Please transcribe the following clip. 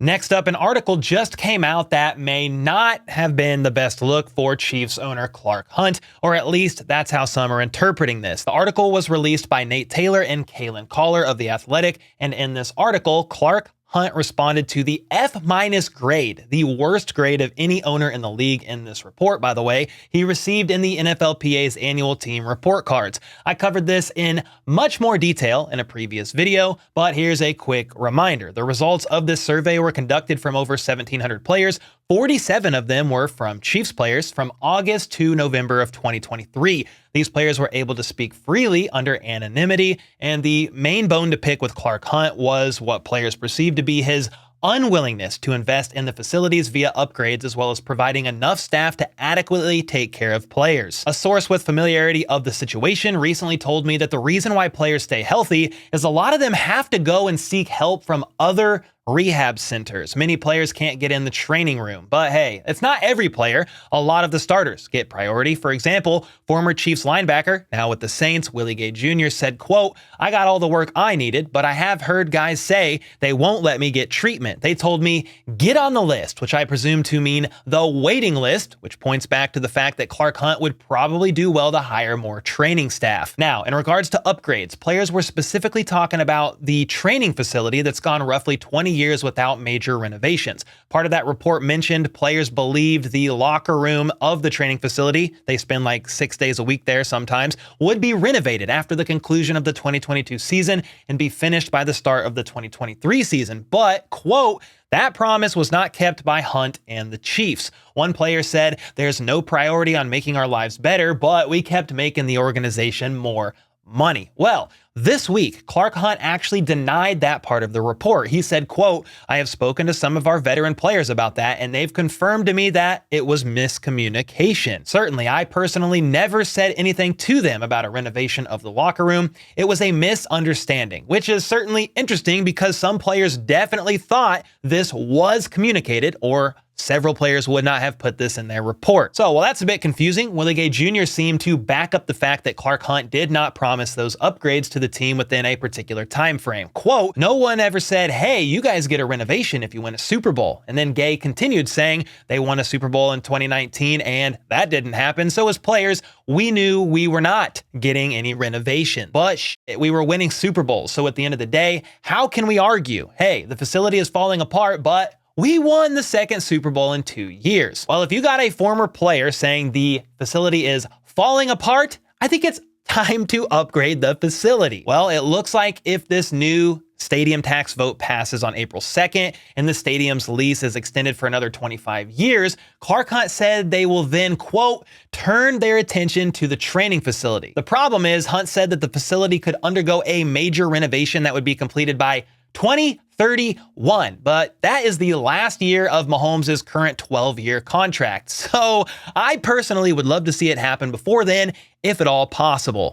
Next up, an article just came out that may not have been the best look for Chiefs owner Clark Hunt, or at least that's how some are interpreting this. The article was released by Nate Taylor and Kalen Collar of The Athletic, and in this article, Clark Hunt responded to the F- grade, the worst grade of any owner in the league in this report, by the way, he received in the NFLPA's annual team report cards. I covered this in much more detail in a previous video, but here's a quick reminder. The results of this survey were conducted from over 1,700 players. 47 of them were from Chiefs players from August to November of 2023. These players were able to speak freely under anonymity, and the main bone to pick with Clark Hunt was what players perceived to be his unwillingness to invest in the facilities via upgrades, as well as providing enough staff to adequately take care of players. A source with familiarity of the situation recently told me that the reason why players stay healthy is a lot of them have to go and seek help from other rehab centers. Many players can't get in the training room, but hey, it's not every player. A lot of the starters get priority. For example, former Chiefs linebacker, now with the Saints, Willie Gay Jr. said, quote, "I got all the work I needed, but I have heard guys say they won't let me get treatment. They told me, get on the list," which I presume to mean the waiting list, which points back to the fact that Clark Hunt would probably do well to hire more training staff. Now, in regards to upgrades, players were specifically talking about the training facility that's gone roughly 20 years without major renovations. Part of that report mentioned players believed the locker room of the training facility, they spend like 6 days a week there sometimes, would be renovated after the conclusion of the 2022 season and be finished by the start of the 2023 season. But, quote, "that promise was not kept by Hunt and the Chiefs. One player said, there's no priority on making our lives better, but we kept making the organization more money." Well, this week, Clark Hunt actually denied that part of the report. He said, quote, "I have spoken to some of our veteran players about that, and they've confirmed to me that it was miscommunication. Certainly, I personally never said anything to them about a renovation of the locker room. It was a misunderstanding," which is certainly interesting because some players definitely thought this was communicated, or several players would not have put this in their report. So while that's a bit confusing, Willie Gay Jr. seemed to back up the fact that Clark Hunt did not promise those upgrades to the team within a particular time frame. Quote, "No one ever said, hey, you guys get a renovation if you win a Super Bowl." And then Gay continued saying they won a Super Bowl in 2019 and that didn't happen. So as players, we knew we were not getting any renovation. But we were winning Super Bowls. So at the end of the day, how can we argue, hey, the facility is falling apart, but we won the second Super Bowl in 2 years? Well, if you got a former player saying the facility is falling apart, I think it's time to upgrade the facility. Well, it looks like if this new stadium tax vote passes on April 2nd and the stadium's lease is extended for another 25 years, Clark Hunt said they will then, quote, "turn their attention to the training facility." The problem is, Hunt said that the facility could undergo a major renovation that would be completed by 2031, but that is the last year of Mahomes' current 12-year contract. So I personally would love to see it happen before then, if at all possible.